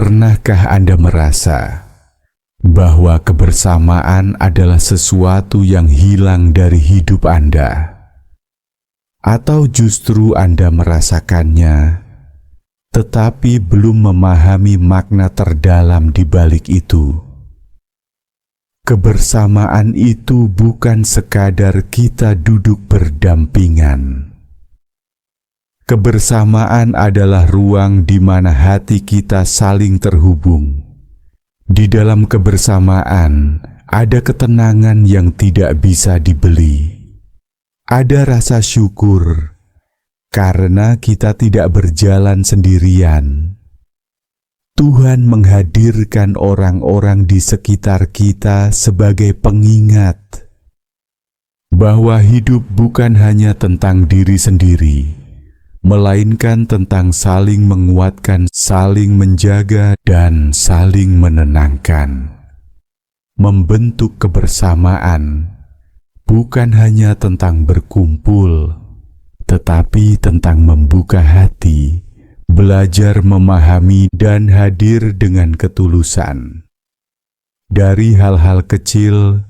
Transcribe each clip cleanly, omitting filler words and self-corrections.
Pernahkah Anda merasa bahwa kebersamaan adalah sesuatu yang hilang dari hidup Anda? Atau justru Anda merasakannya, tetapi belum memahami makna terdalam di balik itu? Kebersamaan itu bukan sekadar kita duduk berdampingan. Kebersamaan adalah ruang di mana hati kita saling terhubung. Di dalam kebersamaan ada ketenangan yang tidak bisa dibeli. Ada rasa syukur karena kita tidak berjalan sendirian. Tuhan menghadirkan orang-orang di sekitar kita sebagai pengingat bahwa hidup bukan hanya tentang diri sendiri, melainkan tentang saling menguatkan, saling menjaga, dan saling menenangkan. Membentuk kebersamaan bukan hanya tentang berkumpul, tetapi tentang membuka hati, belajar memahami, dan hadir dengan ketulusan. Dari hal-hal kecil,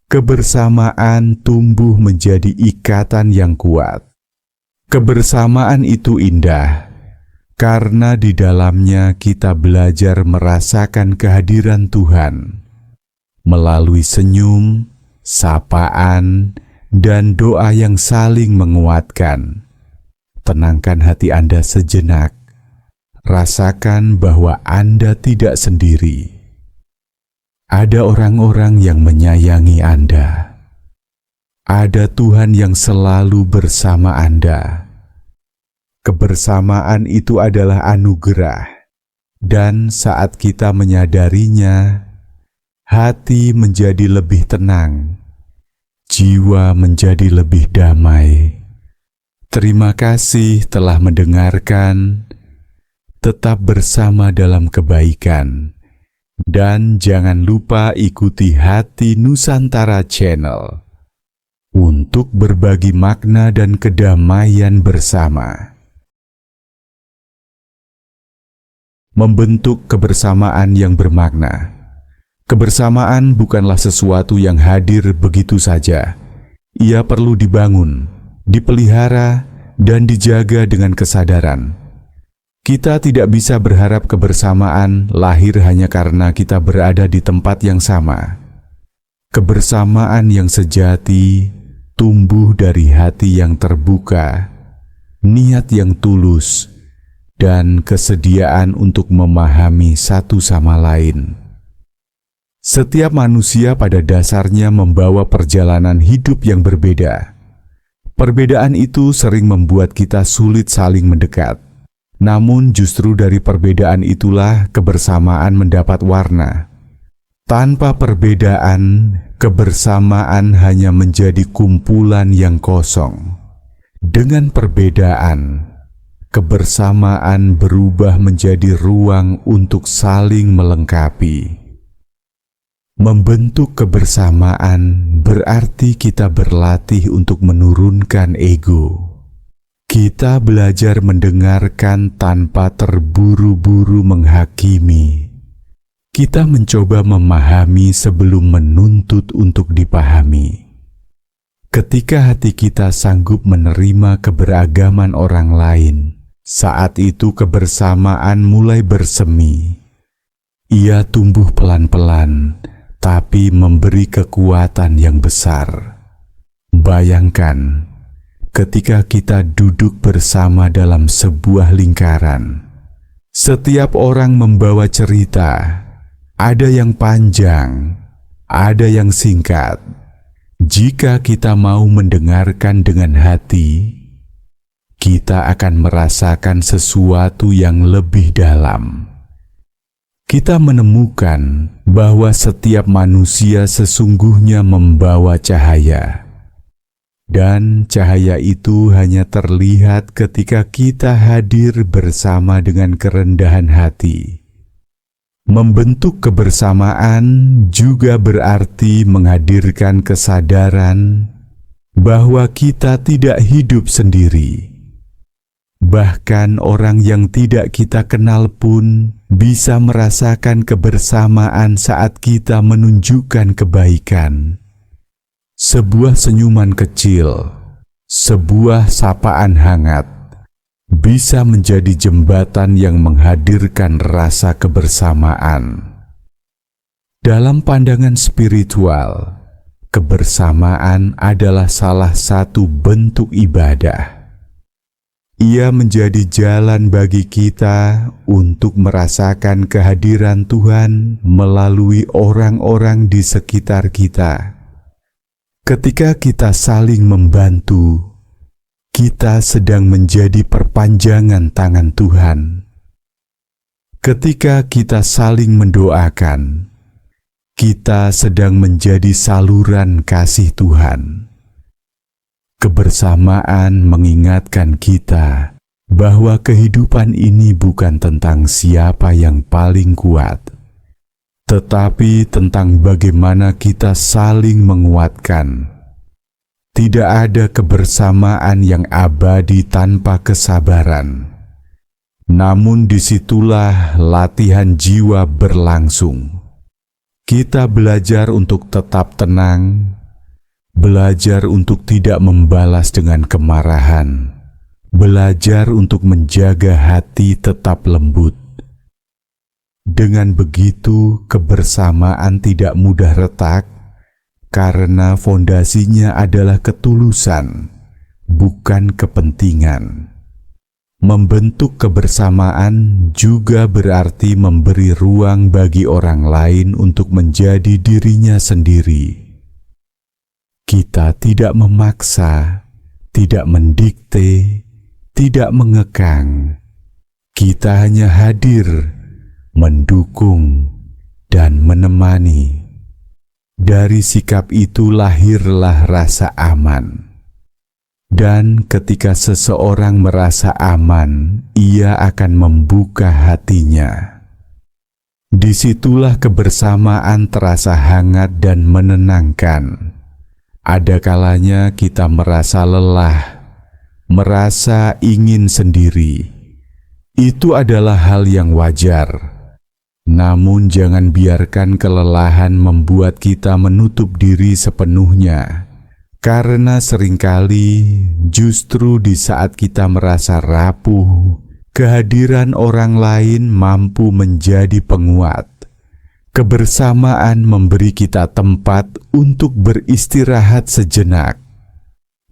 kebersamaan tumbuh menjadi ikatan yang kuat. Kebersamaan itu indah karena di dalamnya kita belajar merasakan kehadiran Tuhan melalui senyum, sapaan, dan doa yang saling menguatkan. Tenangkan hati Anda sejenak. Rasakan bahwa Anda tidak sendiri. Ada orang-orang yang menyayangi Anda. Ada Tuhan yang selalu bersama Anda. Kebersamaan itu adalah anugerah, dan saat kita menyadarinya, hati menjadi lebih tenang, jiwa menjadi lebih damai. Terima kasih telah mendengarkan. Tetap bersama dalam kebaikan, dan jangan lupa ikuti Hati Nusantara Channel untuk berbagi makna dan kedamaian bersama. Membentuk kebersamaan yang bermakna. Kebersamaan bukanlah sesuatu yang hadir begitu saja. Ia perlu dibangun, dipelihara, dan dijaga dengan kesadaran. Kita tidak bisa berharap kebersamaan lahir hanya karena kita berada di tempat yang sama. Kebersamaan yang sejati tumbuh dari hati yang terbuka, niat yang tulus, dan kesediaan untuk memahami satu sama lain. Setiap manusia pada dasarnya membawa perjalanan hidup yang berbeda. Perbedaan itu sering membuat kita sulit saling mendekat. Namun justru dari perbedaan itulah kebersamaan mendapat warna. Tanpa perbedaan, kebersamaan hanya menjadi kumpulan yang kosong. Dengan perbedaan, kebersamaan berubah menjadi ruang untuk saling melengkapi. Membentuk kebersamaan berarti kita berlatih untuk menurunkan ego. Kita belajar mendengarkan tanpa terburu-buru menghakimi. Kita mencoba memahami sebelum menuntut untuk dipahami. Ketika hati kita sanggup menerima keberagaman orang lain, saat itu kebersamaan mulai bersemi. Ia tumbuh pelan-pelan, tapi memberi kekuatan yang besar. Bayangkan, ketika kita duduk bersama dalam sebuah lingkaran, setiap orang membawa cerita. Ada yang panjang, ada yang singkat. Jika kita mau mendengarkan dengan hati, kita akan merasakan sesuatu yang lebih dalam. Kita menemukan bahwa setiap manusia sesungguhnya membawa cahaya. Dan cahaya itu hanya terlihat ketika kita hadir bersama dengan kerendahan hati. Membentuk kebersamaan juga berarti menghadirkan kesadaran bahwa kita tidak hidup sendiri. Bahkan orang yang tidak kita kenal pun bisa merasakan kebersamaan saat kita menunjukkan kebaikan. Sebuah senyuman kecil, sebuah sapaan hangat, bisa menjadi jembatan yang menghadirkan rasa kebersamaan. Dalam pandangan spiritual, kebersamaan adalah salah satu bentuk ibadah. Ia menjadi jalan bagi kita untuk merasakan kehadiran Tuhan melalui orang-orang di sekitar kita. Ketika kita saling membantu, kita sedang menjadi perpanjangan tangan Tuhan. Ketika kita saling mendoakan, kita sedang menjadi saluran kasih Tuhan. Kebersamaan mengingatkan kita bahwa kehidupan ini bukan tentang siapa yang paling kuat, tetapi tentang bagaimana kita saling menguatkan. Tidak ada kebersamaan yang abadi tanpa kesabaran. Namun disitulah latihan jiwa berlangsung. Kita belajar untuk tetap tenang, belajar untuk tidak membalas dengan kemarahan, belajar untuk menjaga hati tetap lembut. Dengan begitu, kebersamaan tidak mudah retak karena fondasinya adalah ketulusan, bukan kepentingan. Membentuk kebersamaan juga berarti memberi ruang bagi orang lain untuk menjadi dirinya sendiri. Kita tidak memaksa, tidak mendikte, tidak mengekang. Kita hanya hadir, mendukung, dan menemani. Dari sikap itu lahirlah rasa aman. Dan ketika seseorang merasa aman, ia akan membuka hatinya. Disitulah kebersamaan terasa hangat dan menenangkan. Ada kalanya kita merasa lelah, merasa ingin sendiri. Itu adalah hal yang wajar. Namun jangan biarkan kelelahan membuat kita menutup diri sepenuhnya. Karena seringkali justru di saat kita merasa rapuh, kehadiran orang lain mampu menjadi penguat. Kebersamaan memberi kita tempat untuk beristirahat sejenak,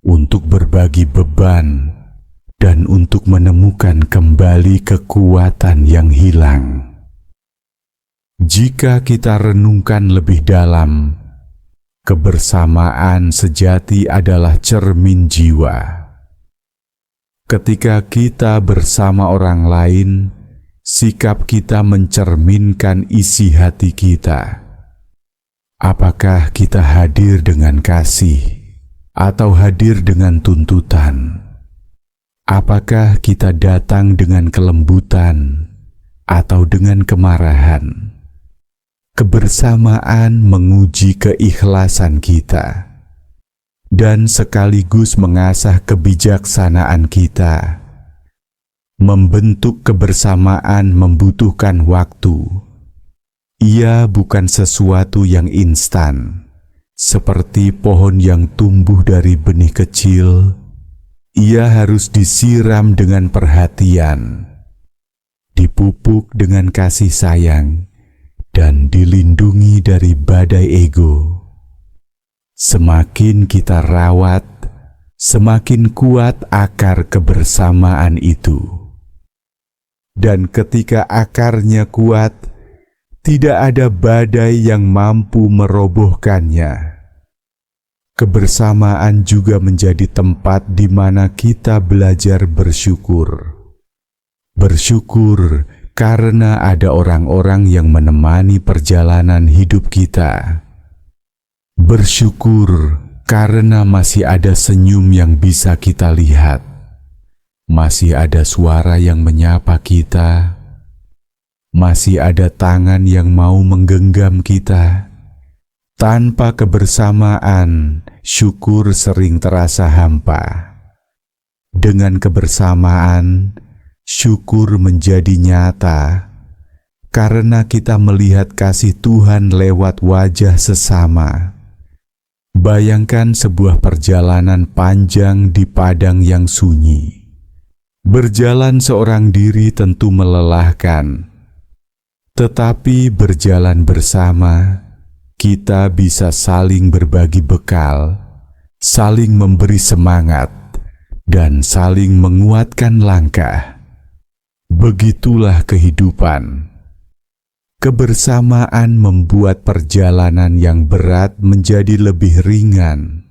untuk berbagi beban, dan untuk menemukan kembali kekuatan yang hilang. Jika kita renungkan lebih dalam, kebersamaan sejati adalah cermin jiwa. Ketika kita bersama orang lain, sikap kita mencerminkan isi hati kita. Apakah kita hadir dengan kasih atau hadir dengan tuntutan? Apakah kita datang dengan kelembutan atau dengan kemarahan? Kebersamaan menguji keikhlasan kita dan sekaligus mengasah kebijaksanaan kita. Membentuk kebersamaan membutuhkan waktu. Ia bukan sesuatu yang instan, seperti pohon yang tumbuh dari benih kecil. Ia harus disiram dengan perhatian, dipupuk dengan kasih sayang, dan dilindungi dari badai ego. Semakin kita rawat, semakin kuat akar kebersamaan itu. Dan ketika akarnya kuat, tidak ada badai yang mampu merobohkannya. Kebersamaan juga menjadi tempat di mana kita belajar bersyukur. Bersyukur karena ada orang-orang yang menemani perjalanan hidup kita. Bersyukur karena masih ada senyum yang bisa kita lihat. Masih ada suara yang menyapa kita. Masih ada tangan yang mau menggenggam kita. Tanpa kebersamaan, syukur sering terasa hampa. dengan kebersamaan, syukur menjadi nyata karena kita melihat kasih Tuhan lewat wajah sesama. Bayangkan sebuah perjalanan panjang di padang yang sunyi. Berjalan seorang diri tentu melelahkan, tetapi berjalan bersama, kita bisa saling berbagi bekal, saling memberi semangat, dan saling menguatkan langkah. Begitulah kehidupan. Kebersamaan membuat perjalanan yang berat menjadi lebih ringan,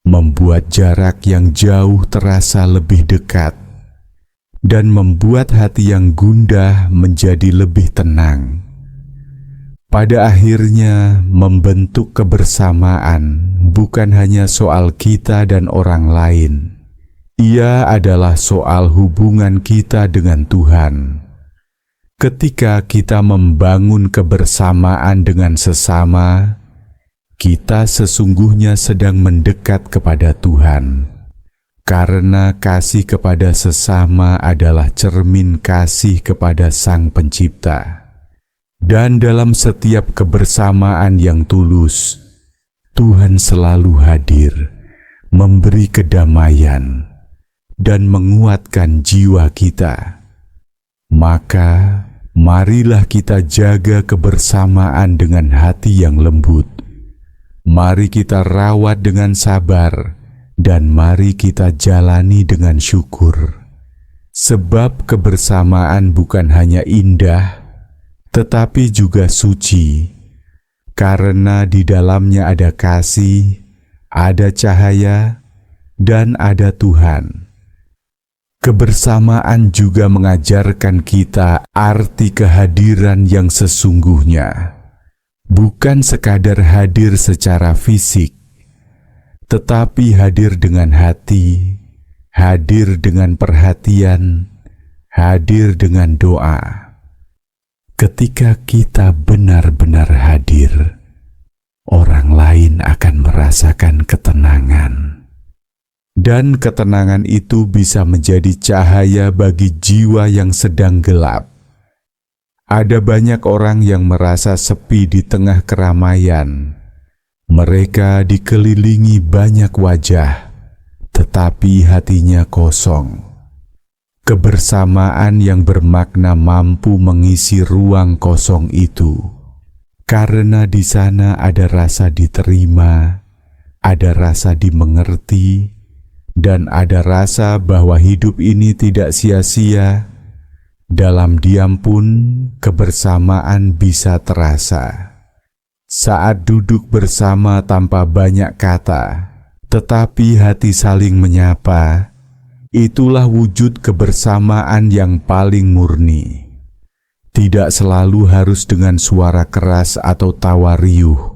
membuat jarak yang jauh terasa lebih dekat, dan membuat hati yang gundah menjadi lebih tenang. Pada akhirnya, membentuk kebersamaan bukan hanya soal kita dan orang lain. Ia adalah soal hubungan kita dengan Tuhan. Ketika kita membangun kebersamaan dengan sesama, kita sesungguhnya sedang mendekat kepada Tuhan. Karena kasih kepada sesama adalah cermin kasih kepada Sang Pencipta. Dan dalam setiap kebersamaan yang tulus, Tuhan selalu hadir, memberi kedamaian, dan menguatkan jiwa kita. Maka, marilah kita jaga kebersamaan dengan hati yang lembut. Mari kita rawat dengan sabar, dan mari kita jalani dengan syukur. Sebab kebersamaan bukan hanya indah, tetapi juga suci, karena di dalamnya ada kasih, ada cahaya, dan ada Tuhan. Kebersamaan juga mengajarkan kita arti kehadiran yang sesungguhnya, bukan sekadar hadir secara fisik, tetapi hadir dengan hati, hadir dengan perhatian, hadir dengan doa. Ketika kita benar-benar hadir, orang lain akan merasakan ketenangan. Dan ketenangan itu bisa menjadi cahaya bagi jiwa yang sedang gelap. Ada banyak orang yang merasa sepi di tengah keramaian. Mereka dikelilingi banyak wajah, tetapi hatinya kosong. Kebersamaan yang bermakna mampu mengisi ruang kosong itu, karena di sana ada rasa diterima, ada rasa dimengerti, dan ada rasa bahwa hidup ini tidak sia-sia. Dalam diam pun kebersamaan bisa terasa. Saat duduk bersama tanpa banyak kata, tetapi hati saling menyapa, itulah wujud kebersamaan yang paling murni. Tidak selalu harus dengan suara keras atau tawa riuh.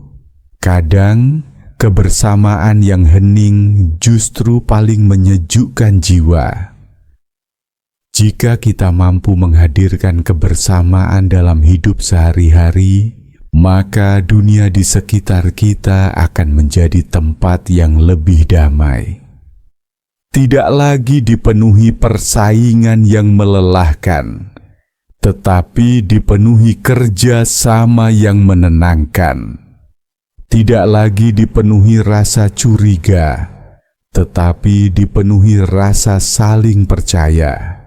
Kadang kebersamaan yang hening justru paling menyejukkan jiwa. Jika kita mampu menghadirkan kebersamaan dalam hidup sehari-hari, maka dunia di sekitar kita akan menjadi tempat yang lebih damai. Tidak lagi dipenuhi persaingan yang melelahkan, tetapi dipenuhi kerja sama yang menenangkan. Tidak lagi dipenuhi rasa curiga, tetapi dipenuhi rasa saling percaya.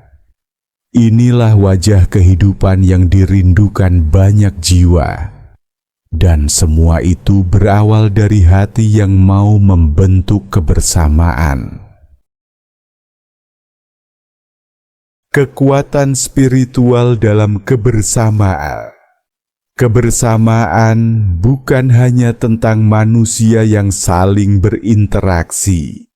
Inilah wajah kehidupan yang dirindukan banyak jiwa. Dan semua itu berawal dari hati yang mau membentuk kebersamaan. Kekuatan spiritual dalam kebersamaan. Kebersamaan bukan hanya tentang manusia yang saling berinteraksi.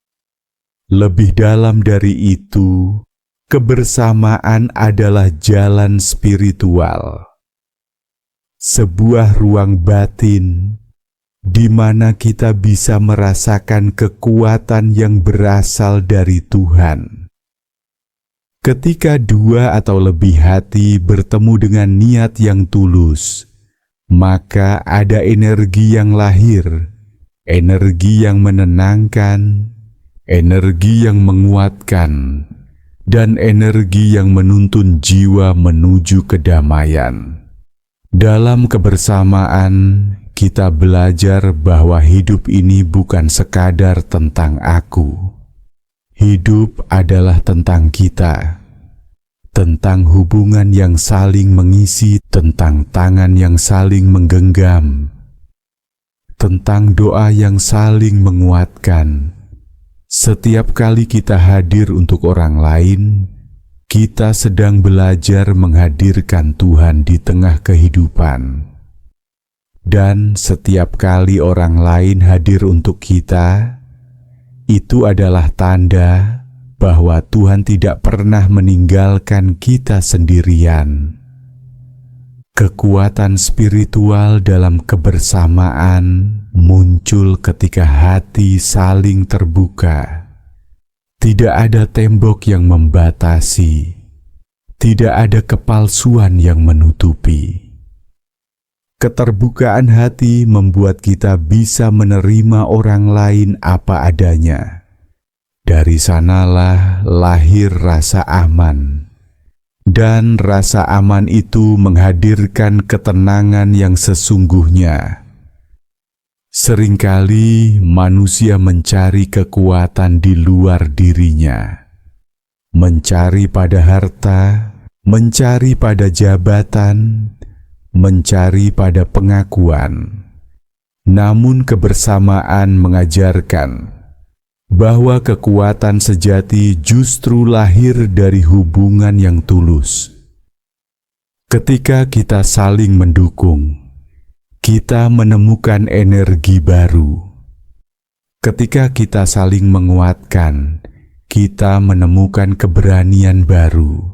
Lebih dalam dari itu, kebersamaan adalah jalan spiritual. Sebuah ruang batin di mana kita bisa merasakan kekuatan yang berasal dari Tuhan. Ketika dua atau lebih hati bertemu dengan niat yang tulus, maka ada energi yang lahir, energi yang menenangkan, energi yang menguatkan, dan energi yang menuntun jiwa menuju kedamaian. Dalam kebersamaan, kita belajar bahwa hidup ini bukan sekadar tentang aku. Hidup adalah tentang kita, tentang hubungan yang saling mengisi, tentang tangan yang saling menggenggam, tentang doa yang saling menguatkan. Setiap kali kita hadir untuk orang lain, kita sedang belajar menghadirkan Tuhan di tengah kehidupan. Dan setiap kali orang lain hadir untuk kita, itu adalah tanda bahwa Tuhan tidak pernah meninggalkan kita sendirian. Kekuatan spiritual dalam kebersamaan muncul ketika hati saling terbuka. Tidak ada tembok yang membatasi, tidak ada kepalsuan yang menutupi. Keterbukaan hati membuat kita bisa menerima orang lain apa adanya. Dari sanalah lahir rasa aman. Dan rasa aman itu menghadirkan ketenangan yang sesungguhnya. Seringkali manusia mencari kekuatan di luar dirinya, mencari pada harta, mencari pada jabatan, mencari pada pengakuan. Namun kebersamaan mengajarkan bahwa kekuatan sejati justru lahir dari hubungan yang tulus. Ketika kita saling mendukung, kita menemukan energi baru. Ketika kita saling menguatkan, kita menemukan keberanian baru.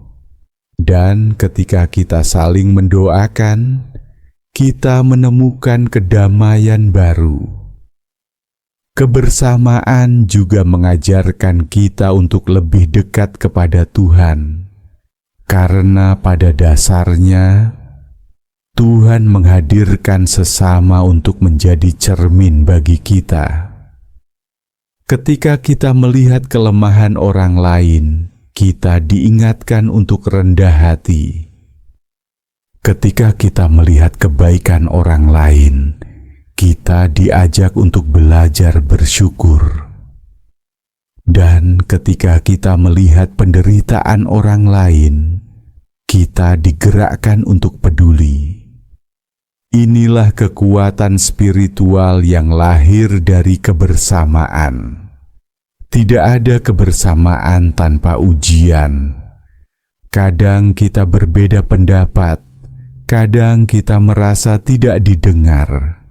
Dan ketika kita saling mendoakan, kita menemukan kedamaian baru. Kebersamaan juga mengajarkan kita untuk lebih dekat kepada Tuhan, karena pada dasarnya Tuhan menghadirkan sesama untuk menjadi cermin bagi kita. Ketika kita melihat kelemahan orang lain, kita diingatkan untuk rendah hati. Ketika kita melihat kebaikan orang lain, kita diajak untuk belajar bersyukur. Dan ketika kita melihat penderitaan orang lain, kita digerakkan untuk peduli. Inilah kekuatan spiritual yang lahir dari kebersamaan. Tidak ada kebersamaan tanpa ujian. Kadang kita berbeda pendapat, kadang kita merasa tidak didengar.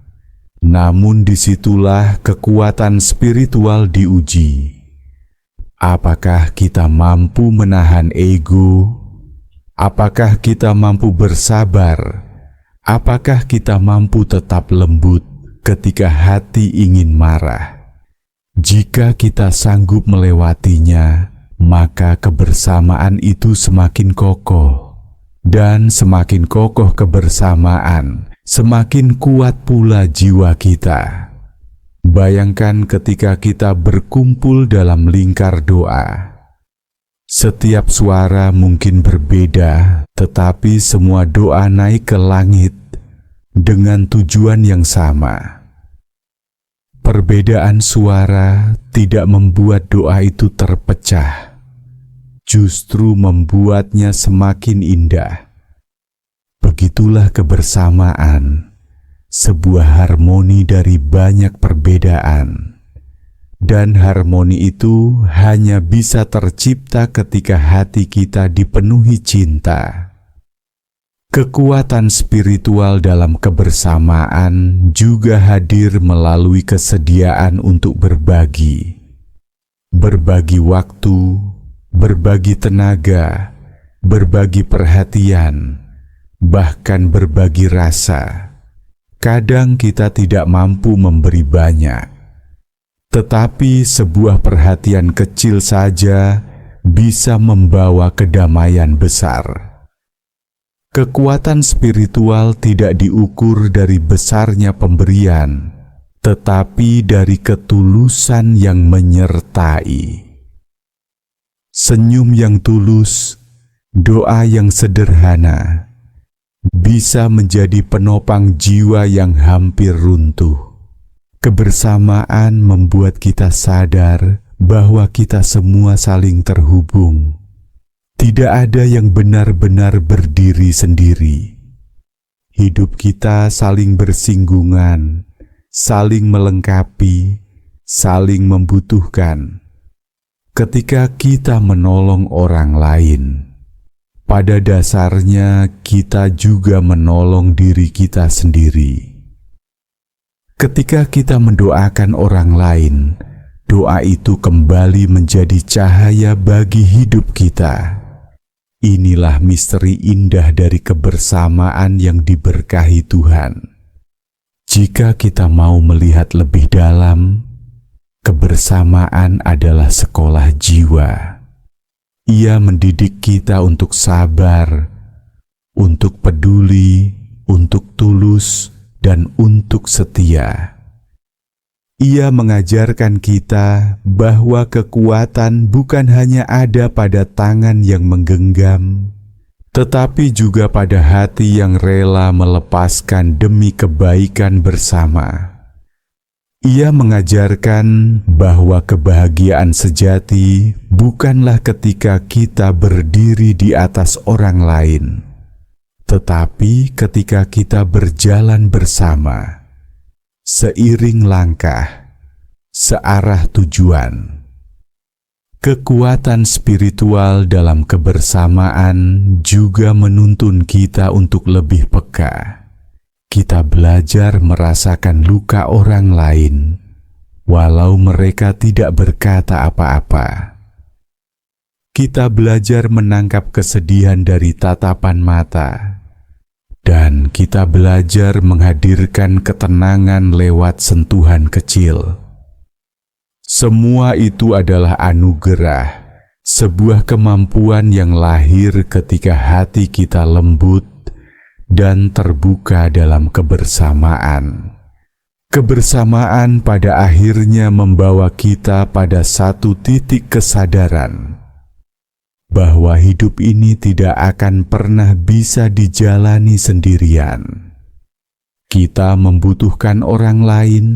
Namun disitulah kekuatan spiritual diuji. Apakah kita mampu menahan ego? Apakah kita mampu bersabar? Apakah kita mampu tetap lembut ketika hati ingin marah? Jika kita sanggup melewatinya, maka kebersamaan itu semakin kokoh. Dan semakin kokoh kebersamaan, semakin kuat pula jiwa kita. Bayangkan ketika kita berkumpul dalam lingkar doa. Setiap suara mungkin berbeda, tetapi semua doa naik ke langit dengan tujuan yang sama. Perbedaan suara tidak membuat doa itu terpecah, justru membuatnya semakin indah. Begitulah kebersamaan, sebuah harmoni dari banyak perbedaan. Dan harmoni itu hanya bisa tercipta ketika hati kita dipenuhi cinta. Kekuatan spiritual dalam kebersamaan juga hadir melalui kesediaan untuk berbagi. Berbagi waktu, berbagi tenaga, berbagi perhatian, bahkan berbagi rasa. Kadang kita tidak mampu memberi banyak, tetapi sebuah perhatian kecil saja bisa membawa kedamaian besar. Kekuatan spiritual tidak diukur dari besarnya pemberian, tetapi dari ketulusan yang menyertai. Senyum yang tulus, doa yang sederhana, bisa menjadi penopang jiwa yang hampir runtuh. Kebersamaan membuat kita sadar bahwa kita semua saling terhubung. Tidak ada yang benar-benar berdiri sendiri. Hidup kita saling bersinggungan, saling melengkapi, saling membutuhkan. Ketika kita menolong orang lain, pada dasarnya kita juga menolong diri kita sendiri. Ketika kita mendoakan orang lain, doa itu kembali menjadi cahaya bagi hidup kita. Inilah misteri indah dari kebersamaan yang diberkahi Tuhan. Jika kita mau melihat lebih dalam, kebersamaan adalah sekolah jiwa. Ia mendidik kita untuk sabar, untuk peduli, untuk tulus, dan untuk setia. Ia mengajarkan kita bahwa kekuatan bukan hanya ada pada tangan yang menggenggam, tetapi juga pada hati yang rela melepaskan demi kebaikan bersama. Ia mengajarkan bahwa kebahagiaan sejati bukanlah ketika kita berdiri di atas orang lain, tetapi ketika kita berjalan bersama, seiring langkah, searah tujuan. Kekuatan spiritual dalam kebersamaan juga menuntun kita untuk lebih peka. Kita belajar merasakan luka orang lain, walau mereka tidak berkata apa-apa. Kita belajar menangkap kesedihan dari tatapan mata, dan kita belajar menghadirkan ketenangan lewat sentuhan kecil. Semua itu adalah anugerah, sebuah kemampuan yang lahir ketika hati kita lembut dan terbuka dalam kebersamaan. Kebersamaan pada akhirnya membawa kita pada satu titik kesadaran bahwa hidup ini tidak akan pernah bisa dijalani sendirian. Kita membutuhkan orang lain,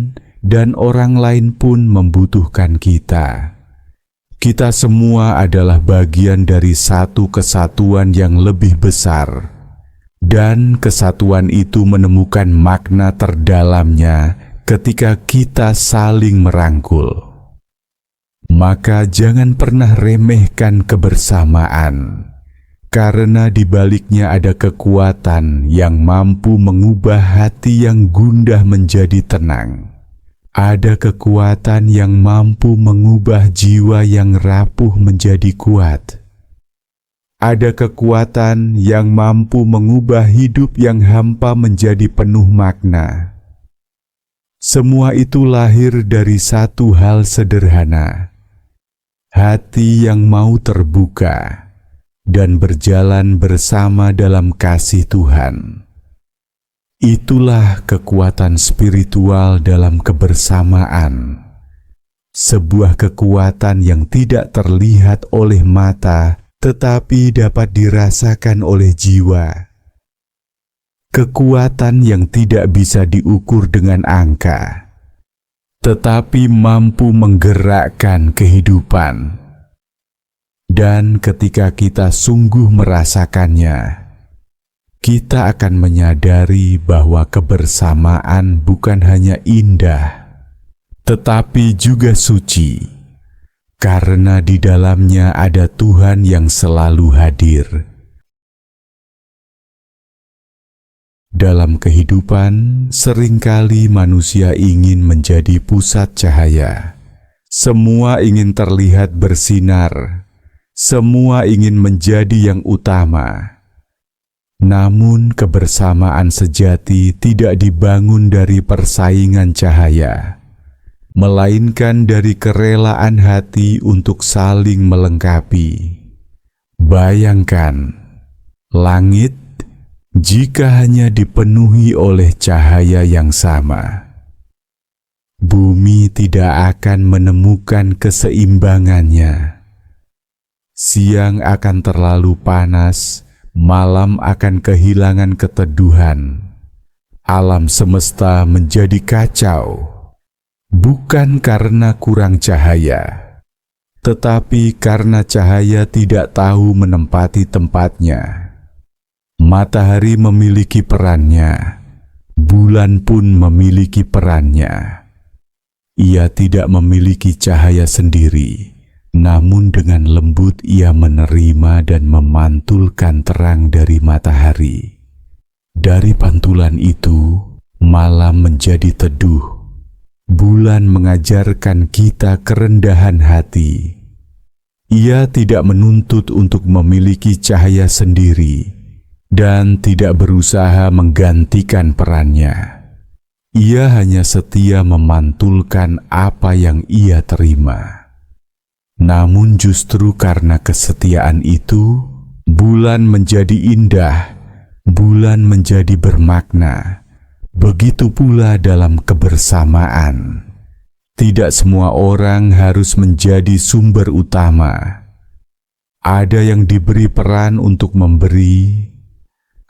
dan orang lain pun membutuhkan kita. Kita semua adalah bagian dari satu kesatuan yang lebih besar, dan kesatuan itu menemukan makna terdalamnya ketika kita saling merangkul. Maka jangan pernah remehkan kebersamaan, karena di baliknya ada kekuatan yang mampu mengubah hati yang gundah menjadi tenang. Ada kekuatan yang mampu mengubah jiwa yang rapuh menjadi kuat. Ada kekuatan yang mampu mengubah hidup yang hampa menjadi penuh makna. Semua itu lahir dari satu hal sederhana: hati yang mau terbuka dan berjalan bersama dalam kasih Tuhan. Itulah kekuatan spiritual dalam kebersamaan, sebuah kekuatan yang tidak terlihat oleh mata, tetapi dapat dirasakan oleh jiwa. Kekuatan yang tidak bisa diukur dengan angka, tetapi mampu menggerakkan kehidupan. Dan ketika kita sungguh merasakannya, kita akan menyadari bahwa kebersamaan bukan hanya indah, tetapi juga suci, karena di dalamnya ada Tuhan yang selalu hadir. Dalam kehidupan, seringkali manusia ingin menjadi pusat cahaya. Semua ingin terlihat bersinar, semua ingin menjadi yang utama. Namun kebersamaan sejati tidak dibangun dari persaingan cahaya, melainkan dari kerelaan hati untuk saling melengkapi. Bayangkan, langit jika hanya dipenuhi oleh cahaya yang sama. bumi tidak akan menemukan keseimbangannya. Siang akan terlalu panas, malam akan kehilangan keteduhan. Alam semesta menjadi kacau, bukan karena kurang cahaya, tetapi karena cahaya tidak tahu menempati tempatnya. Matahari memiliki perannya, bulan pun memiliki perannya. Ia tidak memiliki cahaya sendiri, namun dengan lembut ia menerima dan memantulkan terang dari matahari. Dari pantulan itu, malam menjadi teduh. Bulan mengajarkan kita kerendahan hati. Ia tidak menuntut untuk memiliki cahaya sendiri dan tidak berusaha menggantikan perannya. Ia hanya setia memantulkan apa yang ia terima. Namun justru karena kesetiaan itu, bulan menjadi indah, bulan menjadi bermakna. Begitu pula dalam kebersamaan. Tidak semua orang harus menjadi sumber utama. Ada yang diberi peran untuk memberi,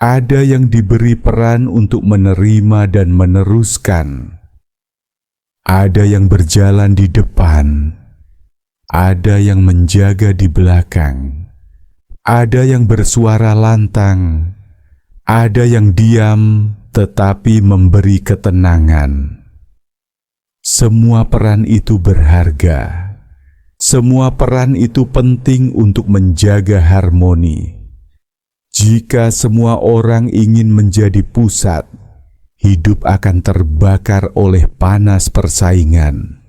ada yang diberi peran untuk menerima dan meneruskan. Ada yang berjalan di depan, ada yang menjaga di belakang, ada yang bersuara lantang, ada yang diam tetapi memberi ketenangan. Semua peran itu berharga. Semua peran itu penting untuk menjaga harmoni. Jika semua orang ingin menjadi pusat, hidup akan terbakar oleh panas persaingan.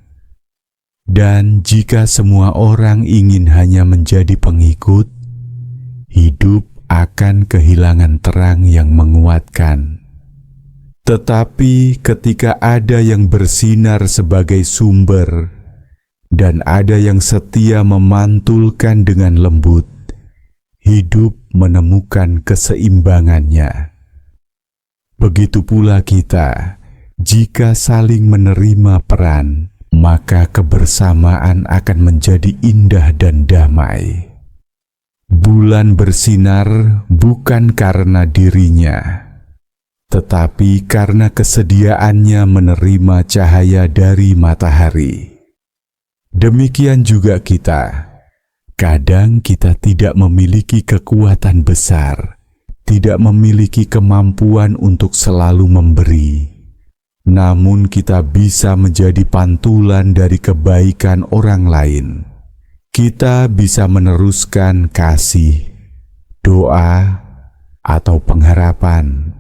Dan jika semua orang ingin hanya menjadi pengikut, hidup akan kehilangan terang yang menguatkan. Tetapi ketika ada yang bersinar sebagai sumber dan ada yang setia memantulkan dengan lembut, hidup menemukan keseimbangannya. Begitu pula kita, jika saling menerima peran, maka kebersamaan akan menjadi indah dan damai. Bulan bersinar bukan karena dirinya, tetapi karena kesediaannya menerima cahaya dari matahari. Demikian juga kita. Kadang kita tidak memiliki kekuatan besar, tidak memiliki kemampuan untuk selalu memberi. Namun kita bisa menjadi pantulan dari kebaikan orang lain. Kita bisa meneruskan kasih, doa, atau pengharapan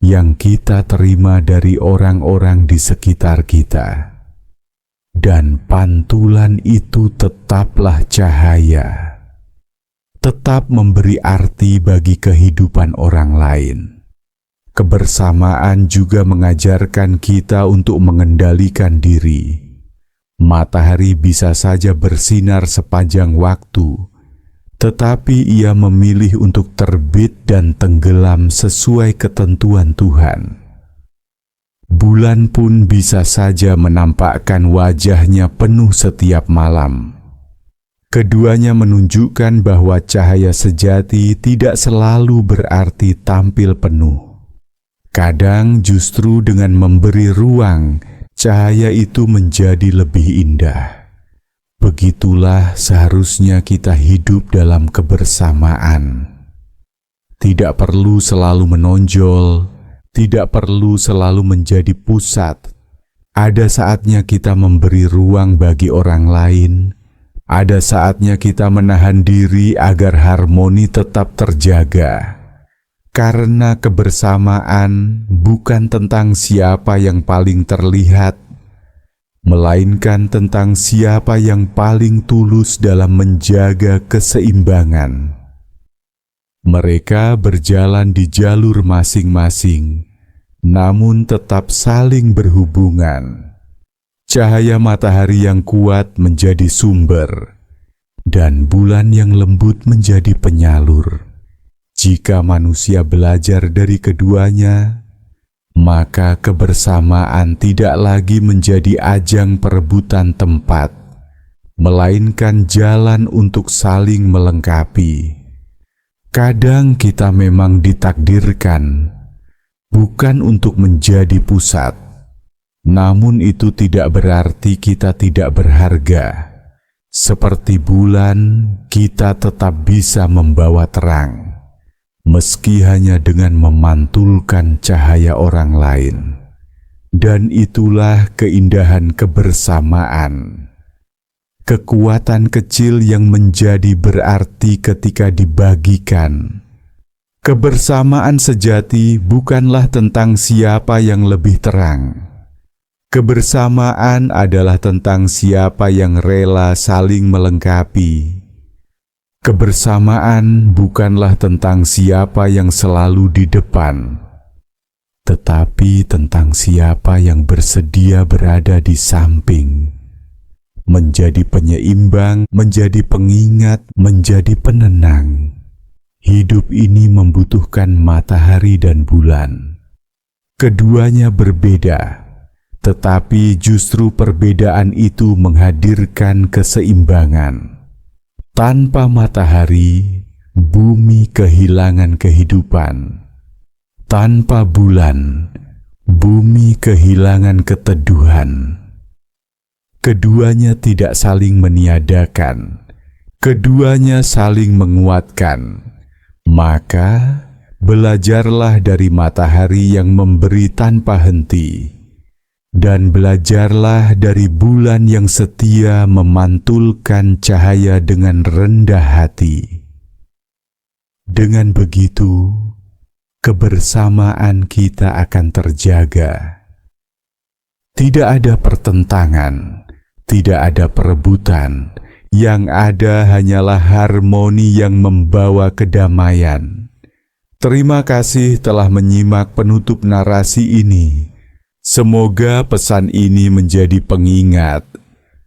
yang kita terima dari orang-orang di sekitar kita. Dan pantulan itu tetaplah cahaya, tetap memberi arti bagi kehidupan orang lain. Kebersamaan juga mengajarkan kita untuk mengendalikan diri. Matahari bisa saja bersinar sepanjang waktu, tetapi ia memilih untuk terbit dan tenggelam sesuai ketentuan Tuhan. Bulan pun bisa saja menampakkan wajahnya penuh setiap malam. Keduanya menunjukkan bahwa cahaya sejati tidak selalu berarti tampil penuh. Kadang justru dengan memberi ruang, cahaya itu menjadi lebih indah. Begitulah seharusnya kita hidup dalam kebersamaan. Tidak perlu selalu menonjol, tidak perlu selalu menjadi pusat. Ada saatnya kita memberi ruang bagi orang lain. Ada saatnya kita menahan diri agar harmoni tetap terjaga. Karena kebersamaan bukan tentang siapa yang paling terlihat, melainkan tentang siapa yang paling tulus dalam menjaga keseimbangan. Mereka berjalan di jalur masing-masing, namun tetap saling berhubungan. Cahaya matahari yang kuat menjadi sumber, dan bulan yang lembut menjadi penyalur. Jika manusia belajar dari keduanya, maka kebersamaan tidak lagi menjadi ajang perebutan tempat, melainkan jalan untuk saling melengkapi. Kadang kita memang ditakdirkan bukan untuk menjadi pusat, namun itu tidak berarti kita tidak berharga. Seperti bulan, kita tetap bisa membawa terang, meski hanya dengan memantulkan cahaya orang lain. Dan itulah keindahan kebersamaan. Kekuatan kecil yang menjadi berarti ketika dibagikan. Kebersamaan sejati bukanlah tentang siapa yang lebih terang. Kebersamaan adalah tentang siapa yang rela saling melengkapi. Kebersamaan bukanlah tentang siapa yang selalu di depan, tetapi tentang siapa yang bersedia berada di samping, menjadi penyeimbang, menjadi pengingat, menjadi penenang. Hidup ini membutuhkan matahari dan bulan. Keduanya berbeda, tetapi justru perbedaan itu menghadirkan keseimbangan. Tanpa matahari, bumi kehilangan kehidupan. Tanpa bulan, bumi kehilangan keteduhan. Keduanya tidak saling meniadakan, keduanya saling menguatkan. Maka, belajarlah dari matahari yang memberi tanpa henti, dan belajarlah dari bulan yang setia memantulkan cahaya dengan rendah hati. Dengan begitu, kebersamaan kita akan terjaga. Tidak ada pertentangan, tidak ada perebutan. Yang ada hanyalah harmoni yang membawa kedamaian. Terima kasih telah menyimak penutup narasi ini. Semoga pesan ini menjadi pengingat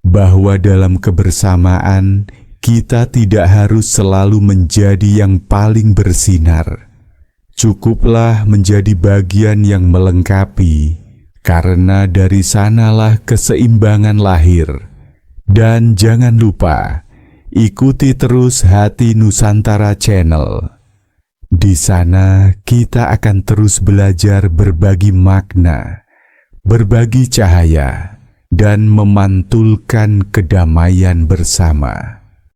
bahwa dalam kebersamaan kita tidak harus selalu menjadi yang paling bersinar. Cukuplah menjadi bagian yang melengkapi, karena dari sanalah keseimbangan lahir. Dan jangan lupa, ikuti terus Hati Nusantara Channel. Di sana kita akan terus belajar berbagi makna, berbagi cahaya, dan memantulkan kedamaian bersama.